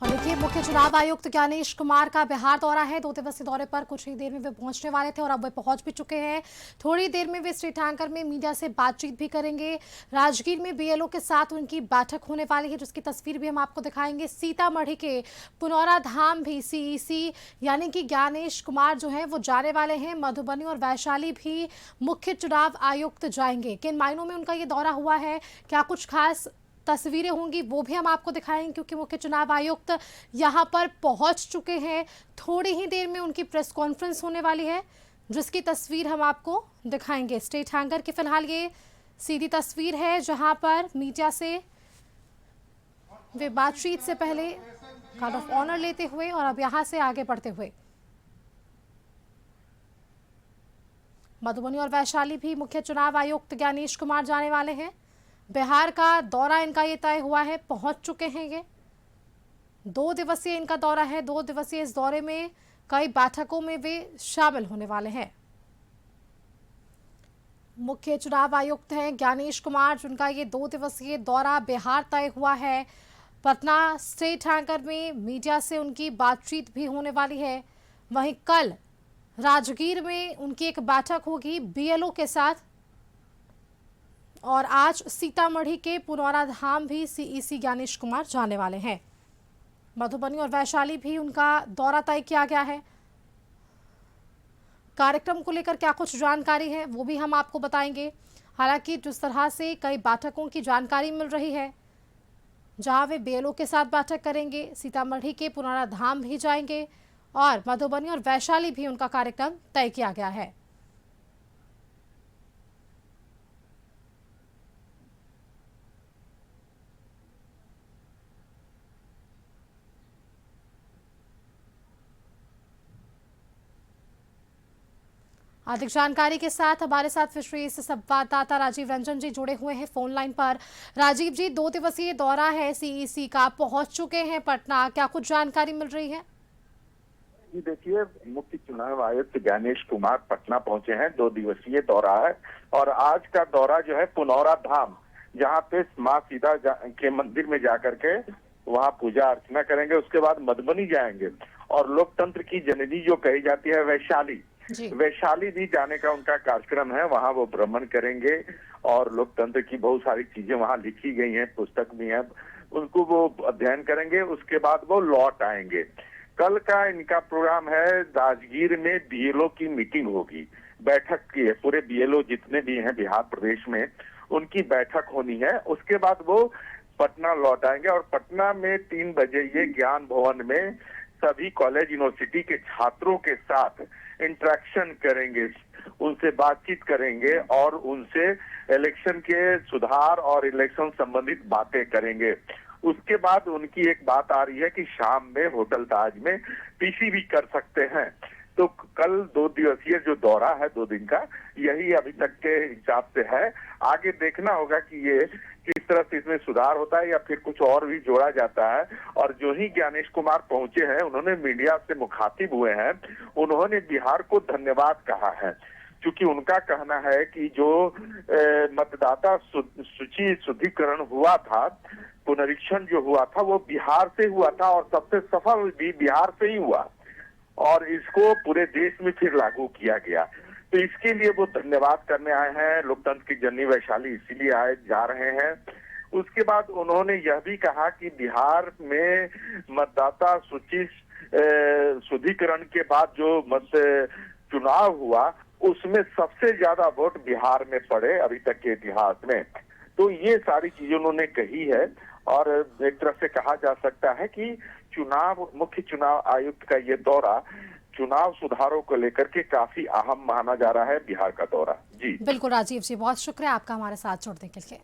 और देखिए, मुख्य चुनाव आयुक्त ज्ञानेश कुमार का बिहार दौरा है। 2 दिवसीय दौरे पर कुछ ही देर में वे पहुंचने वाले थे और अब वे पहुंच भी चुके हैं। थोड़ी देर में वे स्टेट एंकर में मीडिया से बातचीत भी करेंगे। राजगीर में बीएलओ के साथ उनकी बैठक होने वाली है, जिसकी तस्वीर भी हम आपको दिखाएंगे। सीतामढ़ी के पुनौरा धाम भी सीईसी यानी कि ज्ञानेश कुमार जो है वो जाने वाले हैं। मधुबनी और वैशाली भी मुख्य चुनाव आयुक्त जाएंगे। किन मायनों में उनका ये दौरा हुआ है, क्या कुछ खास तस्वीरें होंगी, वो भी हम आपको दिखाएंगे, क्योंकि मुख्य चुनाव आयुक्त यहां पर पहुंच चुके हैं। थोड़ी ही देर में उनकी प्रेस कॉन्फ्रेंस होने वाली है, जिसकी तस्वीर हम आपको दिखाएंगे। स्टेट हैंगर की फिलहाल ये सीधी तस्वीर है, जहां पर मीडिया से वे बातचीत से पहले गार्ड ऑफ ऑनर लेते हुए और अब यहां से आगे बढ़ते हुए मधुबनी और वैशाली भी मुख्य चुनाव आयुक्त ज्ञानेश कुमार जाने वाले हैं। बिहार का दौरा इनका ये तय हुआ है, पहुंच चुके हैं ये। 2 दिवसीय इनका दौरा है। 2 दिवसीय इस दौरे में कई बैठकों में वे शामिल होने वाले हैं। मुख्य चुनाव आयुक्त हैं ज्ञानेश कुमार, जिनका ये 2 दिवसीय दौरा बिहार तय हुआ है। पटना स्टेट हैंकर में मीडिया से उनकी बातचीत भी होने वाली है। वहीं कल राजगीर में उनकी एक बैठक होगी बीएलओ के साथ, और आज सीतामढ़ी के पुनौरा धाम भी सीईसी ज्ञानेश कुमार जाने वाले हैं। मधुबनी और वैशाली भी उनका दौरा तय किया गया है। कार्यक्रम को लेकर क्या कुछ जानकारी है वो भी हम आपको बताएंगे। हालांकि जिस तरह से कई बैठकों की जानकारी मिल रही है, जहां वे बीएलओ के साथ बैठक करेंगे, सीतामढ़ी के पुनौरा धाम भी जाएंगे और मधुबनी और वैशाली भी उनका कार्यक्रम तय किया गया है। अधिक जानकारी के साथ हमारे साथ विशेष संवाददाता राजीव रंजन जी जुड़े हुए हैं फोन लाइन पर। राजीव जी, 2 दिवसीय दौरा है सीईसी का, पहुंच चुके हैं पटना, क्या कुछ जानकारी मिल रही है? जी देखिए, मुख्य चुनाव आयुक्त ज्ञानेश कुमार पटना पहुंचे हैं। 2 दिवसीय दौरा है और आज का दौरा जो है पुनौरा धाम, जहां पे माँ सीता के मंदिर में जाकर के वहां पूजा अर्चना करेंगे। उसके बाद मधुबनी जाएंगे और लोकतंत्र की जननी जो कही जाती है वैशाली भी जाने का उनका कार्यक्रम है। वहां वो भ्रमण करेंगे और लोकतंत्र की बहुत सारी चीजें वहां लिखी गई हैं, पुस्तक भी है, उनको वो अध्ययन करेंगे। उसके बाद वो लौट आएंगे। कल का इनका प्रोग्राम है, राजगीर में बीएलओ की मीटिंग होगी, बैठक की है। पूरे बीएलओ जितने भी हैं बिहार प्रदेश में, उनकी बैठक होनी है। उसके बाद वो पटना लौट आएंगे और पटना में 3 बजे ये ज्ञान भवन में सभी कॉलेज यूनिवर्सिटी के छात्रों के साथ इंटरेक्शन करेंगे, उनसे बातचीत करेंगे और उनसे इलेक्शन के सुधार और इलेक्शन संबंधित बातें करेंगे। उसके बाद उनकी एक बात आ रही है कि शाम में होटल ताज में पीसी भी कर सकते हैं। तो कल 2 दिवसीय जो दौरा है 2 दिन का, यही अभी तक के हिसाब से है। आगे देखना होगा कि ये किस तरह से इसमें सुधार होता है या फिर कुछ और भी जोड़ा जाता है। और जो ही ज्ञानेश कुमार पहुंचे हैं, उन्होंने मीडिया से मुखातिब हुए हैं, उन्होंने बिहार को धन्यवाद कहा है, क्योंकि उनका कहना है कि जो मतदाता सूची शुद्धिकरण हुआ था, पुनरीक्षण जो हुआ था, वो बिहार से हुआ था और सबसे सफल भी बिहार से ही हुआ और इसको पूरे देश में फिर लागू किया गया। तो इसके लिए वो धन्यवाद करने आए हैं। लोकतंत्र की जननी वैशाली इसीलिए जा रहे हैं। उसके बाद उन्होंने यह भी कहा कि बिहार में मतदाता सूची शुद्धिकरण के बाद जो चुनाव हुआ, उसमें सबसे ज्यादा वोट बिहार में पड़े अभी तक के इतिहास में। तो ये सारी चीजें उन्होंने कही है और एक तरह से कहा जा सकता है कि मुख्य चुनाव आयुक्त का ये दौरा चुनाव सुधारों को लेकर के काफी अहम माना जा रहा है, बिहार का दौरा। जी बिल्कुल राजीव जी, बहुत शुक्रिया आपका हमारे साथ जुड़ने के लिए।